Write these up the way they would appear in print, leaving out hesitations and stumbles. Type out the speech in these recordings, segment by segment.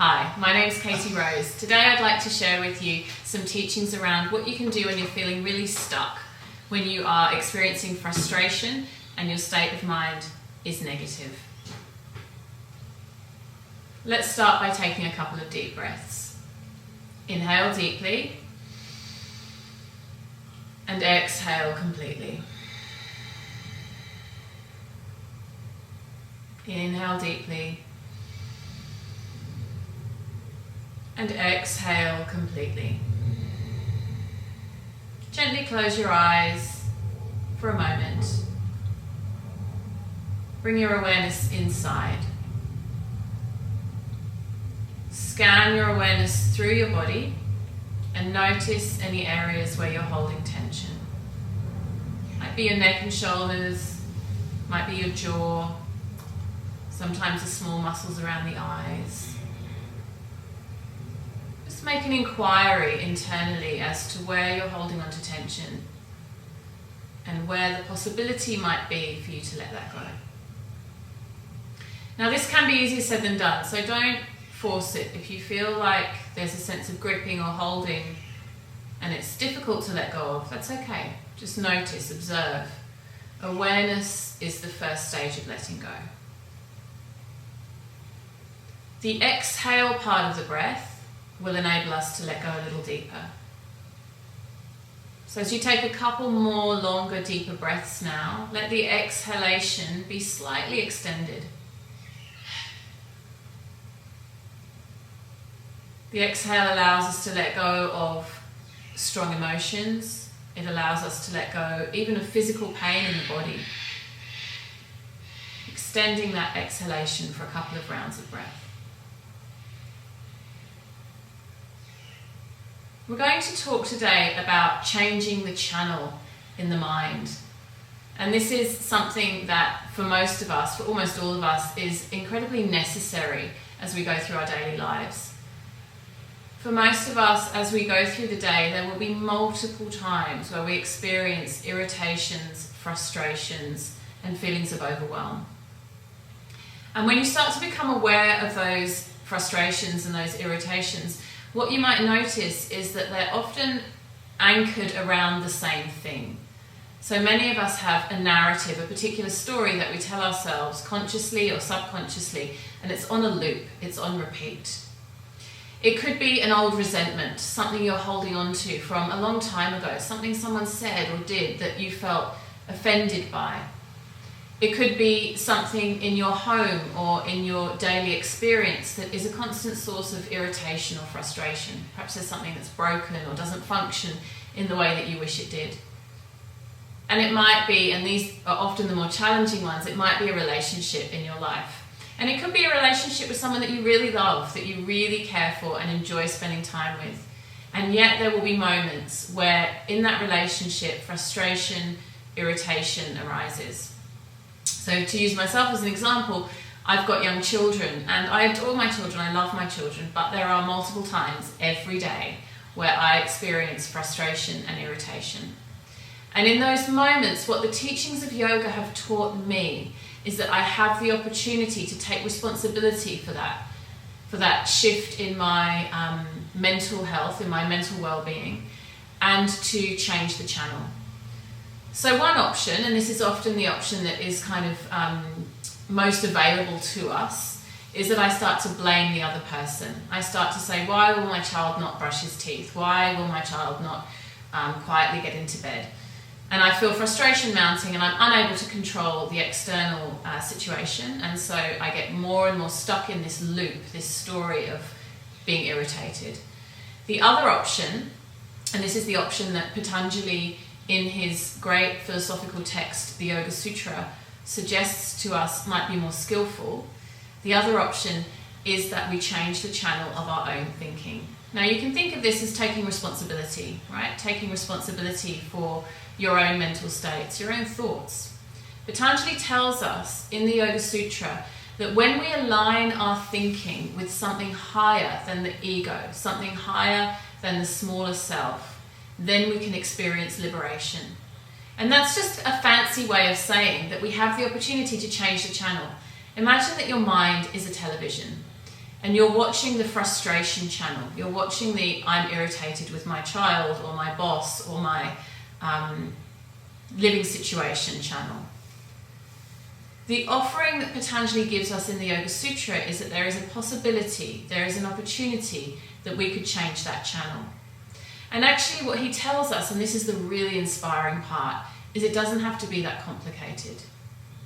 Hi, my name's Katie Rose. Today I'd like to share with you some teachings around what you can do when you're feeling really stuck, when you are experiencing frustration and your state of mind is negative. Let's start by taking a couple of deep breaths. Inhale deeply and exhale completely. Inhale deeply and exhale completely. Gently close your eyes for a moment. Bring your awareness inside. Scan your awareness through your body and notice any areas where you're holding tension. Might be your neck and shoulders, might be your jaw, sometimes the small muscles around the eyes. Just make an inquiry internally as to where you're holding on to tension and where the possibility might be for you to let that go. Now this can be easier said than done, so don't force it. If you feel like there's a sense of gripping or holding and it's difficult to let go of, that's okay. Just notice, observe. Awareness is the first stage of letting go. The exhale part of the breath will enable us to let go a little deeper. So as you take a couple more longer, deeper breaths now, let the exhalation be slightly extended. The exhale allows us to let go of strong emotions. It allows us to let go even of physical pain in the body. Extending that exhalation for a couple of rounds of breath. We're going to talk today about changing the channel in the mind. And this is something that for most of us, for almost all of us, is incredibly necessary as we go through our daily lives. For most of us, as we go through the day, there will be multiple times where we experience irritations, frustrations, and feelings of overwhelm. And when you start to become aware of those frustrations and those irritations, what you might notice is that they're often anchored around the same thing. So many of us have a narrative, a particular story that we tell ourselves consciously or subconsciously, and it's on a loop, it's on repeat. It could be an old resentment, something you're holding on to from a long time ago, something someone said or did that you felt offended by. It could be something in your home or in your daily experience that is a constant source of irritation or frustration. Perhaps there's something that's broken or doesn't function in the way that you wish it did. And it might be, and these are often the more challenging ones, it might be a relationship in your life. And it could be a relationship with someone that you really love, that you really care for and enjoy spending time with. And yet there will be moments where in that relationship, frustration, irritation arises. So to use myself as an example, I've got young children and I adore my children, I love my children, but there are multiple times every day where I experience frustration and irritation. And in those moments, what the teachings of yoga have taught me is that I have the opportunity to take responsibility for that shift in my mental health, in my mental well-being, and to change the channel. So one option, and this is often the option that is kind of most available to us, is that I start to blame the other person. I start to say, why will my child not brush his teeth? Why will my child not quietly get into bed? And I feel frustration mounting and I'm unable to control the external situation. And so I get more and more stuck in this loop, this story of being irritated. The other option, and this is the option that Patanjali in his great philosophical text, the Yoga Sutra, suggests to us might be more skillful. The other option is that we change the channel of our own thinking. Now you can think of this as taking responsibility, right? Taking responsibility for your own mental states, your own thoughts. Patanjali tells us in the Yoga Sutra that when we align our thinking with something higher than the ego, something higher than the smaller self, then we can experience liberation. And that's just a fancy way of saying that we have the opportunity to change the channel. Imagine that your mind is a television and you're watching the frustration channel. You're watching the I'm irritated with my child or my boss or my living situation channel. The offering that Patanjali gives us in the Yoga Sutra is that there is a possibility, there is an opportunity that we could change that channel. And actually what he tells us, and this is the really inspiring part, is it doesn't have to be that complicated.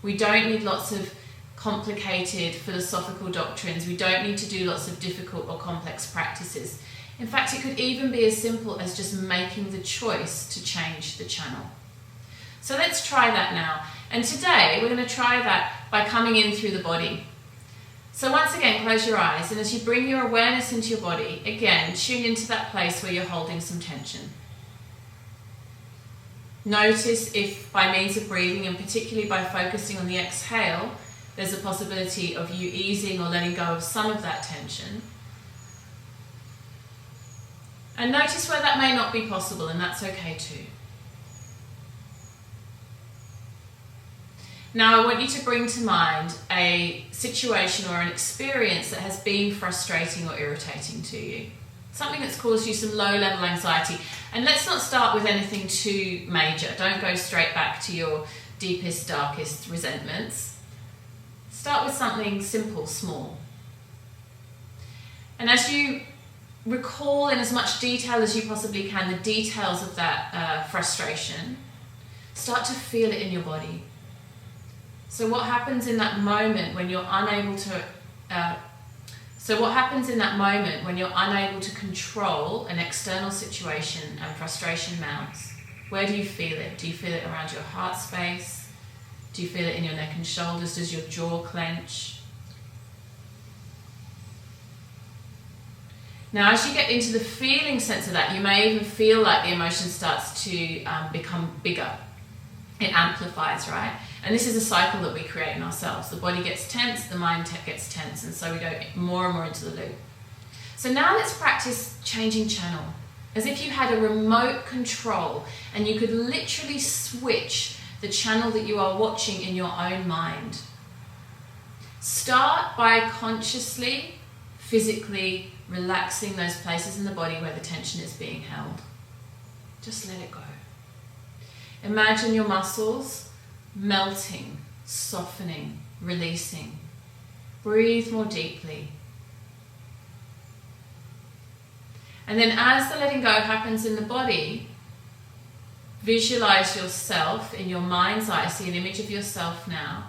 We don't need lots of complicated philosophical doctrines. We don't need to do lots of difficult or complex practices. In fact, it could even be as simple as just making the choice to change the channel. So let's try that now. And today we're going to try that by coming in through the body. So once again, close your eyes, and as you bring your awareness into your body, again, tune into that place where you're holding some tension. Notice if by means of breathing, and particularly by focusing on the exhale, there's a possibility of you easing or letting go of some of that tension. And notice where that may not be possible, and that's okay too. Now I want you to bring to mind a situation or an experience that has been frustrating or irritating to you. Something that's caused you some low-level anxiety. And let's not start with anything too major. Don't go straight back to your deepest, darkest resentments. Start with something simple, small. And as you recall in as much detail as you possibly can the details of that frustration, start to feel it in your body. So what happens in that moment when you're unable to control an external situation and frustration mounts? Where do you feel it? Do you feel it around your heart space? Do you feel it in your neck and shoulders? Does your jaw clench? Now, as you get into the feeling sense of that, you may even feel like the emotion starts to become bigger. It amplifies, right? And this is a cycle that we create in ourselves. The body gets tense, the mind gets tense, and so we go more and more into the loop. So now let's practice changing channel, as if you had a remote control and you could literally switch the channel that you are watching in your own mind. Start by consciously, physically relaxing those places in the body where the tension is being held. Just let it go. Imagine your muscles melting, softening, releasing. Breathe more deeply. And then as the letting go happens in the body, visualize yourself in your mind's eye. See an image of yourself now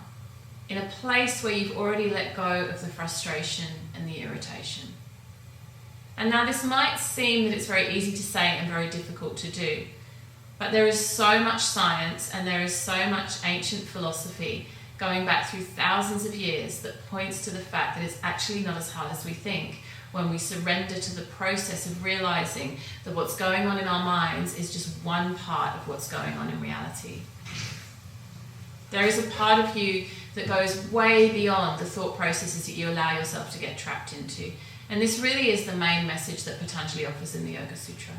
in a place where you've already let go of the frustration and the irritation. And now this might seem that it's very easy to say and very difficult to do. But there is so much science and there is so much ancient philosophy going back through thousands of years that points to the fact that it's actually not as hard as we think when we surrender to the process of realizing that what's going on in our minds is just one part of what's going on in reality. There is a part of you that goes way beyond the thought processes that you allow yourself to get trapped into. And this really is the main message that Patanjali offers in the Yoga Sutra.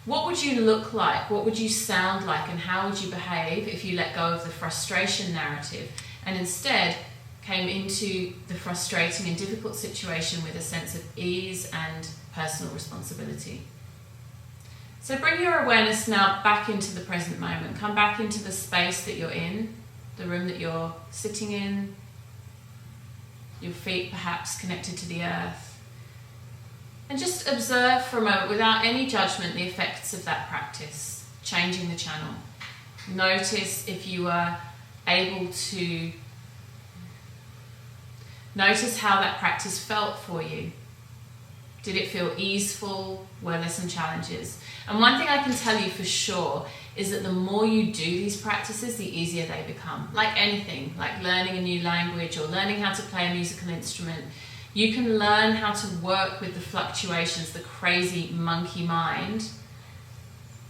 What would you look like? What would you sound like? And how would you behave if you let go of the frustration narrative and instead came into the frustrating and difficult situation with a sense of ease and personal responsibility? So bring your awareness now back into the present moment. Come back into the space that you're in, the room that you're sitting in, your feet perhaps connected to the earth. And just observe for a moment, without any judgment, the effects of that practice, changing the channel. Notice if you are able to notice how that practice felt for you. Did it feel easeful? Were there some challenges? And one thing I can tell you for sure is that the more you do these practices, the easier they become. Like anything, like learning a new language or learning how to play a musical instrument, you can learn how to work with the fluctuations, the crazy monkey mind,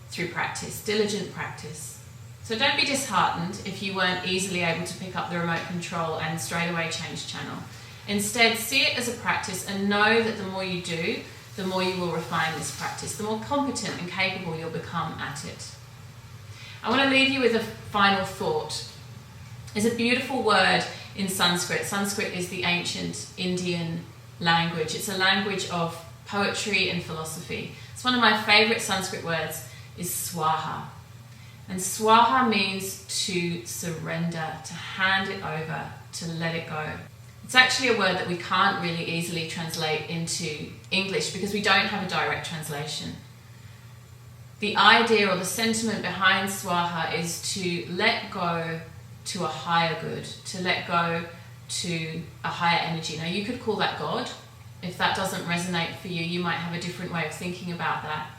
through practice, diligent practice. So don't be disheartened if you weren't easily able to pick up the remote control and straight away change channel. Instead, see it as a practice and know that the more you do, the more you will refine this practice, the more competent and capable you'll become at it. I want to leave you with a final thought. There's a beautiful word in Sanskrit. Sanskrit is the ancient Indian language. It's a language of poetry and philosophy. It's one of my favorite Sanskrit words is swaha. And swaha means to surrender, to hand it over, to let it go. It's actually a word that we can't really easily translate into English because we don't have a direct translation. The idea or the sentiment behind swaha is to let go to a higher good, to let go to a higher energy. Now you could call that God. If that doesn't resonate for you, you might have a different way of thinking about that.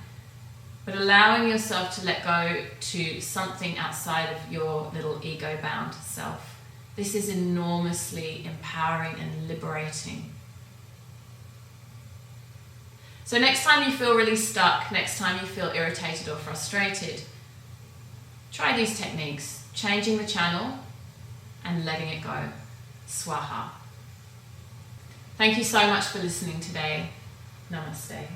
But allowing yourself to let go to something outside of your little ego-bound self. This is enormously empowering and liberating. So next time you feel really stuck, next time you feel irritated or frustrated, try these techniques, changing the channel and letting it go. Swaha. Thank you so much for listening today. Namaste.